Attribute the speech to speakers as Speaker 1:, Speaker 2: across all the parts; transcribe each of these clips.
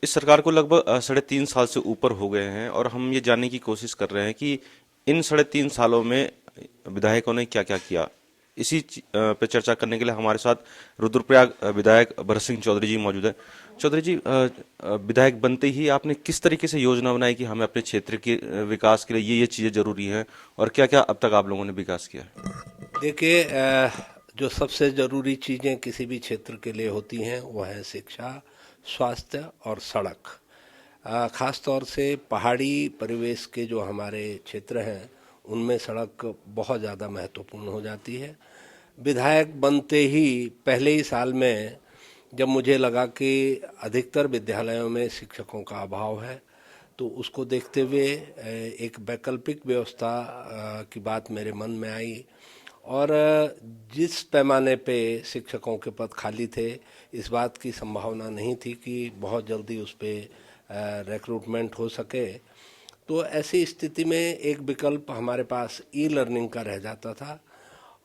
Speaker 1: इस सरकार को लगभग 3.5 साल से ऊपर हो गए हैं और हम ये जानने की कोशिश कर रहे हैं कि इन 3.5 सालों में विधायकों ने क्या क्या किया। इसी पे चर्चा करने के लिए हमारे साथ रुद्रप्रयाग विधायक भरत सिंह चौधरी जी मौजूद है। चौधरी जी, विधायक बनते ही आपने किस तरीके से योजना बनाई कि हमें अपने क्षेत्र के विकास के लिए ये चीज़ें जरूरी हैं, और क्या क्या अब तक आप लोगों ने विकास किया है?
Speaker 2: देखिए, जो सबसे ज़रूरी चीज़ें किसी भी क्षेत्र के लिए होती हैं वो है शिक्षा, स्वास्थ्य और सड़क। ख़ास तौर से पहाड़ी परिवेश के जो हमारे क्षेत्र हैं उनमें सड़क बहुत ज़्यादा महत्वपूर्ण हो जाती है। विधायक बनते ही पहले ही साल में जब मुझे लगा कि अधिकतर विद्यालयों में शिक्षकों का अभाव है, तो उसको देखते हुए एक वैकल्पिक व्यवस्था की बात मेरे मन में आई। और जिस पैमाने पे शिक्षकों के पद खाली थे, इस बात की संभावना नहीं थी कि बहुत जल्दी उस पर रिक्रूटमेंट हो सके। तो ऐसी स्थिति में एक विकल्प हमारे पास ई लर्निंग का रह जाता था।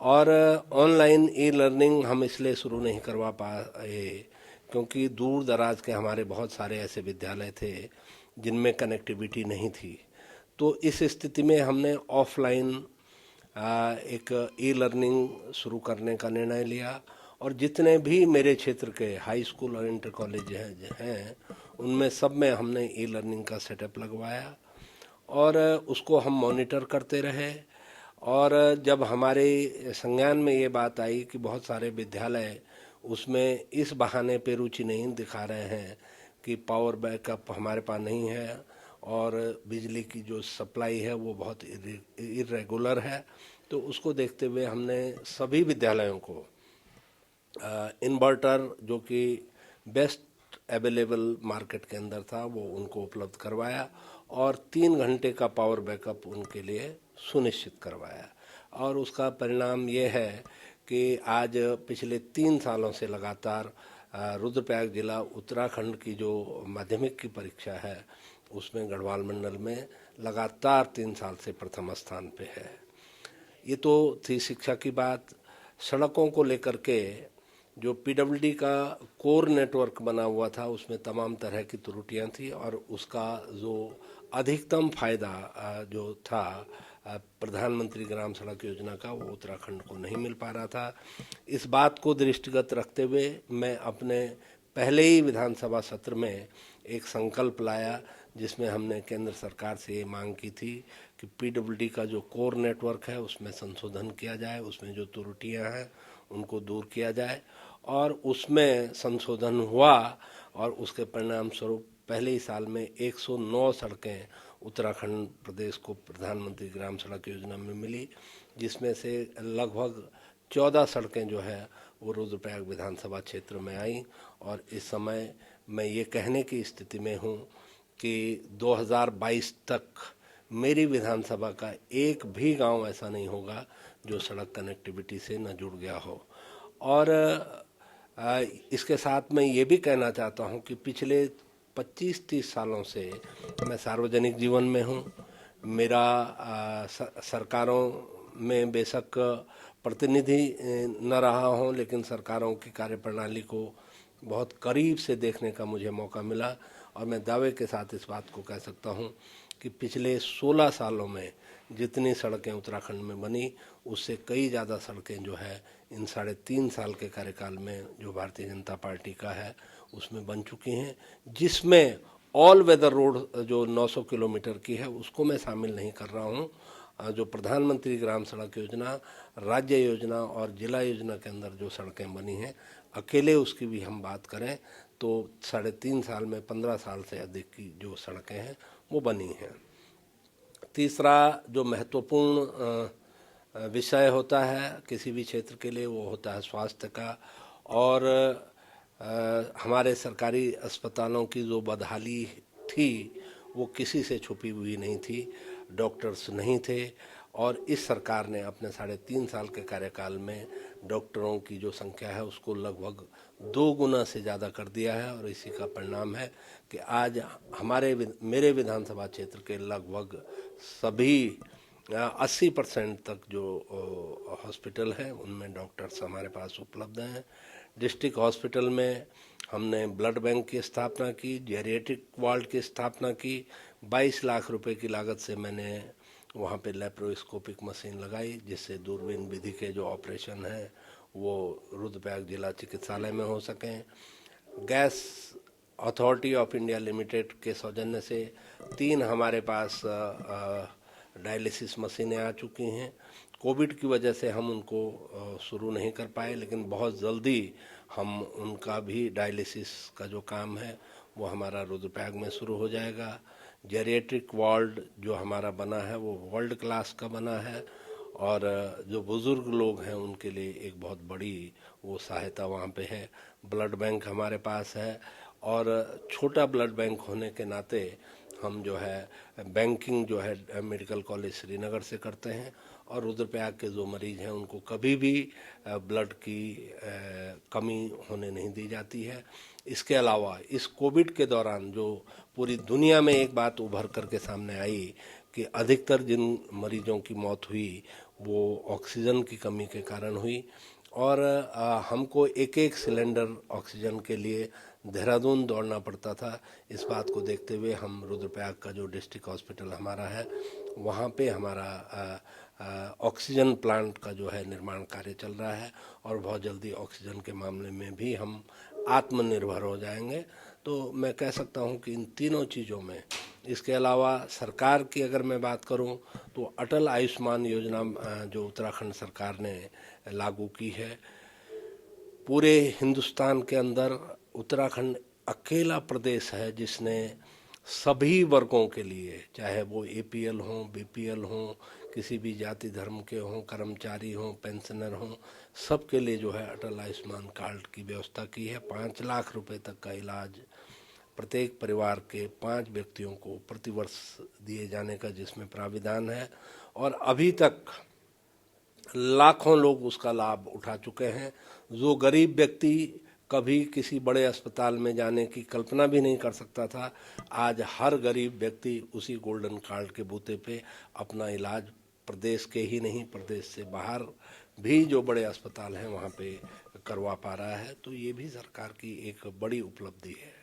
Speaker 2: और ऑनलाइन ई लर्निंग हम इसलिए शुरू नहीं करवा पाए क्योंकि दूर दराज के हमारे बहुत सारे ऐसे विद्यालय थे जिनमें कनेक्टिविटी नहीं थी। तो इस स्थिति में हमने ऑफलाइन एक ई लर्निंग शुरू करने का निर्णय लिया। और जितने भी मेरे क्षेत्र के हाई स्कूल और इंटर कॉलेज हैं उनमें सब में हमने ई लर्निंग का सेटअप लगवाया और उसको हम मॉनिटर करते रहे। और जब हमारे संज्ञान में ये बात आई कि बहुत सारे विद्यालय उसमें इस बहाने पे रुचि नहीं दिखा रहे हैं कि पावर बैकअप हमारे पास नहीं है और बिजली की जो सप्लाई है वो बहुत इरेगुलर है, तो उसको देखते हुए हमने सभी विद्यालयों को इन्वर्टर जो कि बेस्ट अवेलेबल मार्केट के अंदर था वो उनको उपलब्ध करवाया और 3 घंटे का पावर बैकअप उनके लिए सुनिश्चित करवाया। और उसका परिणाम ये है कि आज पिछले 3 सालों से लगातार रुद्रप्रयाग जिला उत्तराखंड की जो माध्यमिक की परीक्षा है उसमें गढ़वाल मंडल में लगातार 3 साल से प्रथम स्थान पे है। ये तो थी शिक्षा की बात। सड़कों को लेकर के जो पीडब्ल्यूडी का कोर नेटवर्क बना हुआ था उसमें तमाम तरह की त्रुटियां थी और उसका जो अधिकतम फायदा जो था प्रधानमंत्री ग्राम सड़क योजना का वो उत्तराखंड को नहीं मिल पा रहा था। इस बात को दृष्टिगत रखते हुए मैं अपने पहले ही विधानसभा सत्र में एक संकल्प लाया जिसमें हमने केंद्र सरकार से ये मांग की थी कि पीडब्ल्यूडी का जो कोर नेटवर्क है उसमें संशोधन किया जाए, उसमें जो त्रुटियां हैं उनको दूर किया जाए। और उसमें संशोधन हुआ और उसके परिणाम स्वरूप पहले ही साल में 109 सड़कें उत्तराखंड प्रदेश को प्रधानमंत्री ग्राम सड़क योजना में मिली, जिसमें से लगभग 14 सड़कें जो है वो रुद्रप्रयाग विधानसभा क्षेत्र में आई। और इस समय मैं ये कहने की स्थिति में हूँ कि 2022 तक मेरी विधानसभा का एक भी गांव ऐसा नहीं होगा जो सड़क कनेक्टिविटी से न जुड़ गया हो। और इसके साथ मैं ये भी कहना चाहता हूँ कि पिछले 25-30 सालों से मैं सार्वजनिक जीवन में हूँ। मेरा सरकारों में बेशक प्रतिनिधि न रहा हूँ, लेकिन सरकारों की कार्यप्रणाली को बहुत करीब से देखने का मुझे मौका मिला। और मैं दावे के साथ इस बात को कह सकता हूँ कि पिछले 16 सालों में जितनी सड़कें उत्तराखंड में बनी उससे कई ज़्यादा सड़कें जो है इन 3.5 साल के कार्यकाल में जो भारतीय जनता पार्टी का है उसमें बन चुकी हैं, जिसमें ऑल वेदर रोड जो 900 किलोमीटर की है उसको मैं शामिल नहीं कर रहा हूँ। जो प्रधानमंत्री ग्राम सड़क योजना, राज्य योजना और जिला योजना के अंदर जो सड़कें बनी हैं अकेले उसकी भी हम बात करें तो 3.5 साल में 15 साल से अधिक की जो सड़कें हैं वो बनी हैं। तीसरा जो महत्वपूर्ण विषय होता है किसी भी क्षेत्र के लिए वो होता है स्वास्थ्य का। और हमारे सरकारी अस्पतालों की जो बदहाली थी वो किसी से छुपी हुई नहीं थी, डॉक्टर्स नहीं थे। और इस सरकार ने अपने 3.5 साल के कार्यकाल में डॉक्टरों की जो संख्या है उसको लगभग 2 गुना से ज़्यादा कर दिया है। और इसी का परिणाम है कि आज मेरे विधानसभा क्षेत्र के लगभग सभी 80% तक जो हॉस्पिटल हैं उनमें डॉक्टर्स हमारे पास उपलब्ध हैं। डिस्ट्रिक्ट हॉस्पिटल में हमने ब्लड बैंक की स्थापना की, जेरिएट्रिक वार्ड की स्थापना की। 22 लाख रुपए की लागत से मैंने वहाँ पे लेप्रोस्कोपिक मशीन लगाई, जिससे दूरबीन विधि के जो ऑपरेशन हैं वो रुद्रप्रयाग जिला चिकित्सालय में हो सकें। Gas authority of India limited के सौजन्य से 3 हमारे पास डायलिसिस मशीनें आ चुकी हैं। कोविड की वजह से हम उनको शुरू नहीं कर पाए, लेकिन बहुत जल्दी हम उनका भी डायलिसिस का जो काम है वो हमारा रुद्रप्रयाग में शुरू हो जाएगा। जेरिएट्रिक वार्ड जो हमारा बना है वो वर्ल्ड क्लास का बना है, और जो बुज़ुर्ग लोग हैं उनके लिए एक बहुत बड़ी वो सहायता वहाँ पे है। ब्लड बैंक हमारे पास है, और छोटा ब्लड बैंक होने के नाते हम जो है बैंकिंग जो है मेडिकल कॉलेज श्रीनगर से करते हैं, और रुद्रप्रयाग के जो मरीज हैं उनको कभी भी ब्लड की कमी होने नहीं दी जाती है। इसके अलावा इस कोविड के दौरान जो पूरी दुनिया में एक बात उभर करके सामने आई कि अधिकतर जिन मरीजों की मौत हुई वो ऑक्सीजन की कमी के कारण हुई, और हमको एक एक सिलेंडर ऑक्सीजन के लिए देहरादून दौड़ना पड़ता था। इस बात को देखते हुए हम रुद्रप्रयाग का जो डिस्ट्रिक्ट हॉस्पिटल हमारा है वहाँ पे हमारा ऑक्सीजन प्लांट का जो है निर्माण कार्य चल रहा है, और बहुत जल्दी ऑक्सीजन के मामले में भी हम आत्मनिर्भर हो जाएंगे। तो मैं कह सकता हूँ कि इन तीनों चीज़ों में, इसके अलावा सरकार की अगर मैं बात करूं तो अटल आयुष्मान योजना जो उत्तराखंड सरकार ने लागू की है, पूरे हिंदुस्तान के अंदर उत्तराखंड अकेला प्रदेश है जिसने सभी वर्गों के लिए, चाहे वो एपीएल हों, बीपीएल हों, किसी भी जाति धर्म के हों, कर्मचारी हों, पेंशनर हों, सबके लिए जो है अटल आयुष्मान कार्ड की व्यवस्था की है। 5 लाख रुपए तक का इलाज प्रत्येक परिवार के 5 व्यक्तियों को प्रतिवर्ष दिए जाने का जिसमें प्राविधान है, और अभी तक लाखों लोग उसका लाभ उठा चुके हैं। जो गरीब व्यक्ति कभी किसी बड़े अस्पताल में जाने की कल्पना भी नहीं कर सकता था, आज हर गरीब व्यक्ति उसी गोल्डन कार्ड के बूते पे अपना इलाज प्रदेश के ही नहीं, प्रदेश से बाहर भी जो बड़े अस्पताल हैं वहाँ पे करवा पा रहा है। तो ये भी सरकार की एक बड़ी उपलब्धि है।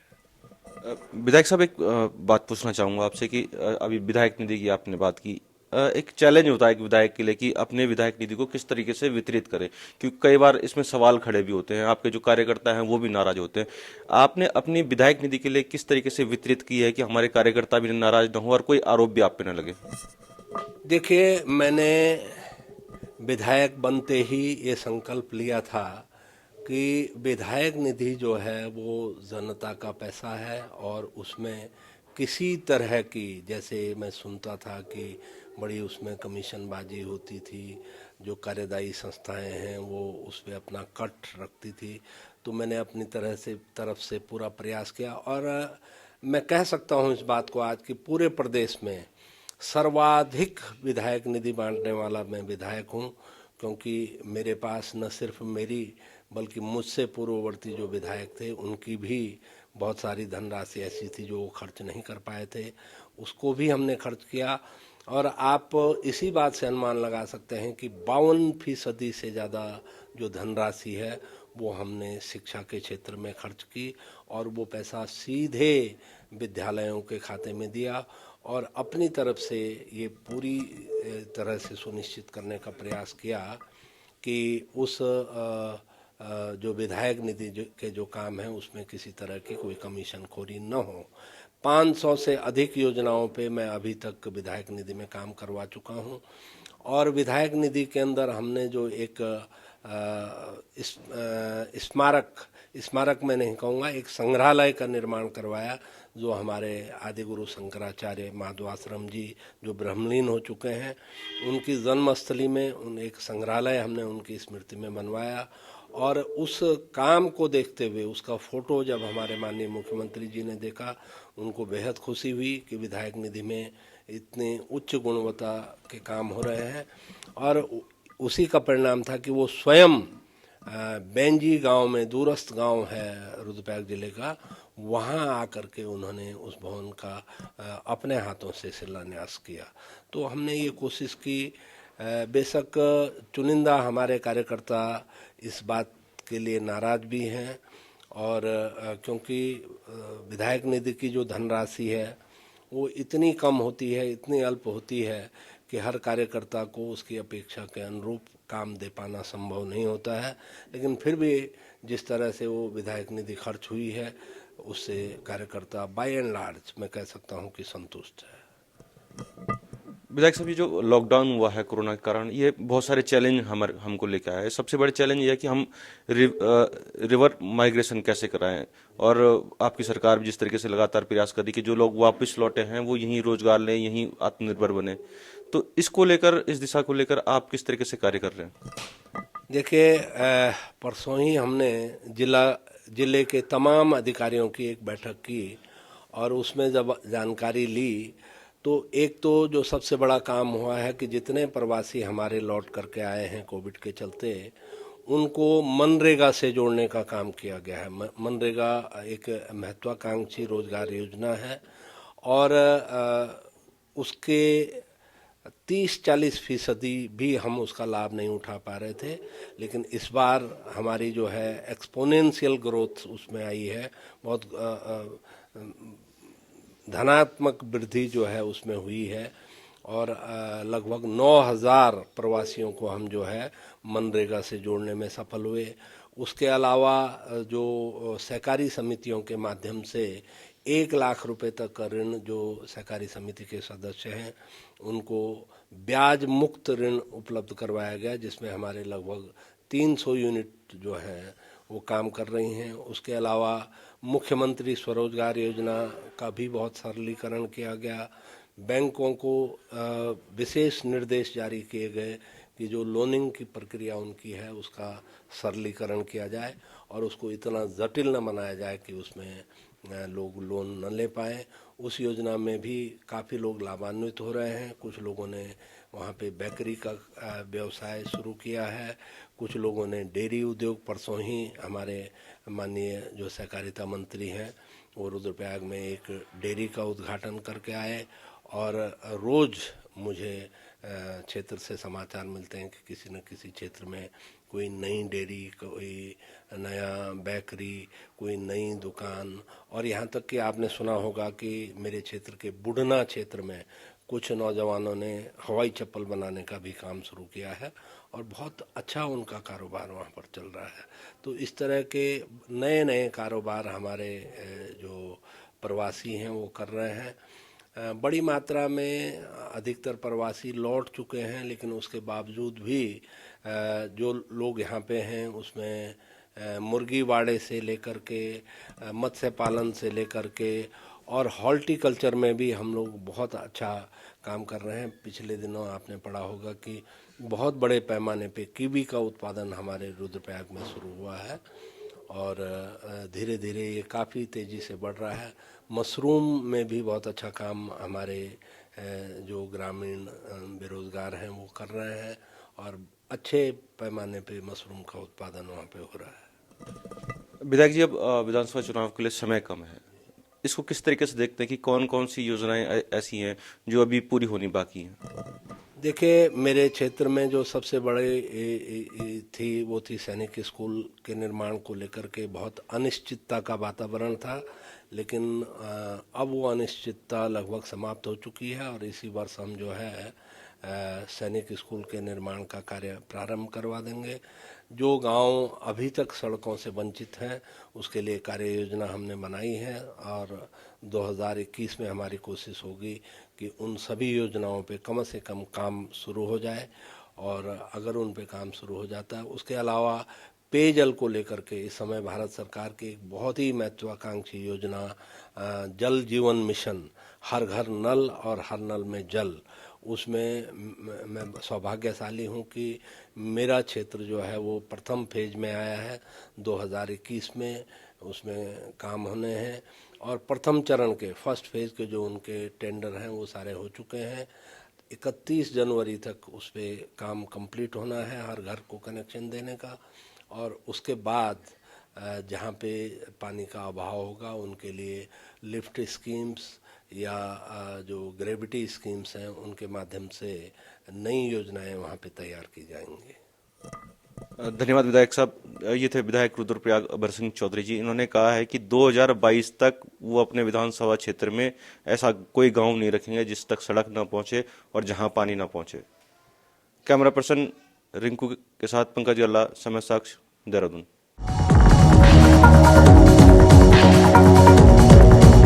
Speaker 1: विधायक साहब, एक बात पूछना चाहूंगा आपसे कि अभी विधायक निधि की आपने बात की। एक चैलेंज होता है एक विधायक के लिए कि अपने विधायक निधि को किस तरीके से वितरित करें, क्योंकि कई बार इसमें सवाल खड़े भी होते हैं, आपके जो कार्यकर्ता हैं वो भी नाराज होते हैं। आपने अपनी विधायक निधि के लिए किस तरीके से वितरित की है कि हमारे कार्यकर्ता भी नाराज न हो और कोई आरोप भी आप पे न लगे?
Speaker 2: देखिए, मैंने विधायक बनते ही ये संकल्प लिया था कि विधायक निधि जो है वो जनता का पैसा है, और उसमें किसी तरह की, जैसे मैं सुनता था कि बड़ी उसमें कमीशनबाजी होती थी, जो कार्यदायी संस्थाएं हैं वो उस पर अपना कट रखती थी। तो मैंने अपनी तरफ से पूरा प्रयास किया, और मैं कह सकता हूँ इस बात को आज कि पूरे प्रदेश में सर्वाधिक विधायक निधि बांटने वाला मैं विधायक हूँ, क्योंकि मेरे पास न सिर्फ मेरी बल्कि मुझसे पूर्ववर्ती जो विधायक थे उनकी भी बहुत सारी धनराशि ऐसी थी जो वो खर्च नहीं कर पाए थे, उसको भी हमने खर्च किया। और आप इसी बात से अनुमान लगा सकते हैं कि 52% से ज़्यादा जो धनराशि है वो हमने शिक्षा के क्षेत्र में खर्च की, और वो पैसा सीधे विद्यालयों के खाते में दिया, और अपनी तरफ से ये पूरी तरह से सुनिश्चित करने का प्रयास किया कि उस जो विधायक निधि के जो काम है उसमें किसी तरह की कोई कमीशनखोरी न हो। 500 से अधिक योजनाओं पे मैं अभी तक विधायक निधि में काम करवा चुका हूँ, और विधायक निधि के अंदर हमने जो एक स्मारक मैं नहीं कहूँगा, एक संग्रहालय का निर्माण करवाया, जो हमारे आदि गुरु शंकराचार्य माधवाश्रम जी जो ब्रह्मलीन हो चुके हैं उनकी जन्मस्थली में उन एक संग्रहालय हमने उनकी स्मृति में बनवाया। और उस काम को देखते हुए उसका फोटो जब हमारे माननीय मुख्यमंत्री जी ने देखा, उनको बेहद खुशी हुई कि विधायक निधि में इतने उच्च गुणवत्ता के काम हो रहे हैं। और उसी का परिणाम था कि वो स्वयं बेंजी गांव में, दूरस्थ गांव है रुद्रप्रयाग जिले का, वहां आकर के उन्होंने उस भवन का अपने हाथों से शिलान्यास किया। तो हमने ये कोशिश की, बेशक चुनिंदा हमारे कार्यकर्ता इस बात के लिए नाराज भी हैं, और क्योंकि विधायक निधि की जो धनराशि है वो इतनी कम होती है, इतनी अल्प होती है कि हर कार्यकर्ता को उसकी अपेक्षा के अनुरूप काम दे पाना संभव नहीं होता है। लेकिन फिर भी जिस तरह से वो विधायक निधि खर्च हुई है उससे कार्यकर्ता बाय एंड लार्ज मैं कह सकता हूँ कि संतुष्ट है।
Speaker 1: विधायक साहब, ये जो लॉकडाउन हुआ है कोरोना के कारण, ये बहुत सारे चैलेंज हमको लेके आया है। सबसे बड़े चैलेंज ये है कि हम रिवर माइग्रेशन कैसे कराएं, और आपकी सरकार भी जिस तरीके से लगातार प्रयास कर रही है कि जो लोग वापस लौटे हैं वो यहीं रोजगार लें, यहीं आत्मनिर्भर बने, तो इसको लेकर, इस दिशा को लेकर आप किस तरीके से कार्य कर रहे हैं?
Speaker 2: देखिए, परसों ही हमने जिले के तमाम अधिकारियों की एक बैठक की और उसमें जब जानकारी ली तो एक तो जो सबसे बड़ा काम हुआ है कि जितने प्रवासी हमारे लौट करके आए हैं कोविड के चलते उनको मनरेगा से जोड़ने का काम किया गया है। मनरेगा एक महत्वाकांक्षी रोजगार योजना है और उसके 30-40% भी हम उसका लाभ नहीं उठा पा रहे थे, लेकिन इस बार हमारी जो है एक्सपोनेंशियल ग्रोथ उसमें आई है। बहुत धनात्मक वृद्धि जो है उसमें हुई है और लगभग 9,000 प्रवासियों को हम जो है मनरेगा से जोड़ने में सफल हुए। उसके अलावा जो सहकारी समितियों के माध्यम से 1 लाख रुपए तक का ऋण जो सहकारी समिति के सदस्य हैं उनको ब्याज मुक्त ऋण उपलब्ध करवाया गया, जिसमें हमारे लगभग 300 यूनिट जो हैं वो काम कर रही हैं। उसके अलावा मुख्यमंत्री स्वरोजगार योजना का भी बहुत सरलीकरण किया गया। बैंकों को विशेष निर्देश जारी किए गए कि जो लोनिंग की प्रक्रिया उनकी है उसका सरलीकरण किया जाए और उसको इतना जटिल न बनाया जाए कि उसमें लोग लोन न ले पाए। उस योजना में भी काफ़ी लोग लाभान्वित हो रहे हैं। कुछ लोगों ने वहाँ पे बेकरी का व्यवसाय शुरू किया है, कुछ लोगों ने डेयरी उद्योग। परसों ही हमारे माननीय जो सहकारिता मंत्री हैं वो रुद्रप्रयाग में एक डेयरी का उद्घाटन करके आए और रोज़ मुझे क्षेत्र से समाचार मिलते हैं कि किसी न किसी क्षेत्र में कोई नई डेयरी, कोई नया बेकरी, कोई नई दुकान। और यहाँ तक कि आपने सुना होगा कि मेरे क्षेत्र के बुढ़ना क्षेत्र में कुछ नौजवानों ने हवाई चप्पल बनाने का भी काम शुरू किया है और बहुत अच्छा उनका कारोबार वहाँ पर चल रहा है। तो इस तरह के नए नए कारोबार हमारे जो प्रवासी हैं वो कर रहे हैं। बड़ी मात्रा में अधिकतर प्रवासी लौट चुके हैं, लेकिन उसके बावजूद भी जो लोग यहाँ पे हैं उसमें मुर्गी वाड़े से लेकर के मत्स्य पालन से लेकर के और हॉर्टिकल्चर में भी हम लोग बहुत अच्छा काम कर रहे हैं। पिछले दिनों आपने पढ़ा होगा कि बहुत बड़े पैमाने पे कीवी का उत्पादन हमारे रुद्रप्रयाग में शुरू हुआ है और धीरे धीरे ये काफ़ी तेज़ी से बढ़ रहा है। मशरूम में भी बहुत अच्छा काम हमारे जो ग्रामीण बेरोजगार हैं वो कर रहे हैं और अच्छे पैमाने पे मशरूम का उत्पादन वहाँ पे हो रहा है।
Speaker 1: विधायक जी, अब विधानसभा चुनाव के लिए समय कम है, इसको किस तरीके से देखते हैं कि कौन कौन सी योजनाएं ऐसी हैं जो अभी पूरी होनी बाकी हैं?
Speaker 2: देखिए, मेरे क्षेत्र में जो सबसे बड़े थी वो थी सैनिक स्कूल के निर्माण को लेकर के बहुत अनिश्चितता का वातावरण था, लेकिन अब वो अनिश्चितता लगभग समाप्त हो चुकी है और इसी वर्ष हम जो है सैनिक स्कूल के निर्माण का कार्य प्रारंभ करवा देंगे। जो गांव अभी तक सड़कों से वंचित हैं उसके लिए कार्य योजना हमने बनाई है और 2021 में हमारी कोशिश होगी कि उन सभी योजनाओं पे कम से कम काम शुरू हो जाए और अगर उन पे काम शुरू हो जाता है, उसके अलावा पेयजल को लेकर के इस समय भारत सरकार की एक बहुत ही महत्वाकांक्षी योजना जल जीवन मिशन, हर घर नल और हर नल में जल, उसमें मैं सौभाग्यशाली हूँ कि मेरा क्षेत्र जो है वो प्रथम फेज में आया है। 2021 में उसमें काम होने हैं और प्रथम चरण के फर्स्ट फेज के जो उनके टेंडर हैं वो सारे हो चुके हैं। 31 जनवरी तक उस पर काम कंप्लीट होना है, हर घर को कनेक्शन देने का। और उसके बाद जहाँ पे पानी का अभाव होगा उनके लिए लिफ्ट स्कीम्स या जो ग्रेविटी स्कीम्स हैं उनके माध्यम से नई योजनाएं वहाँ पे तैयार की जाएंगी।
Speaker 1: धन्यवाद विधायक साहब। ये थे विधायक रुद्रप्रयाग अभय सिंह चौधरी जी। इन्होंने कहा है कि 2022 तक वो अपने विधानसभा क्षेत्र में ऐसा कोई गांव नहीं रखेंगे जिस तक सड़क ना पहुंचे और जहां पानी ना पहुंचे। कैमरा पर्सन रिंकू के साथ पंकज गल्ला, समय साक्ष्य, देहरादून।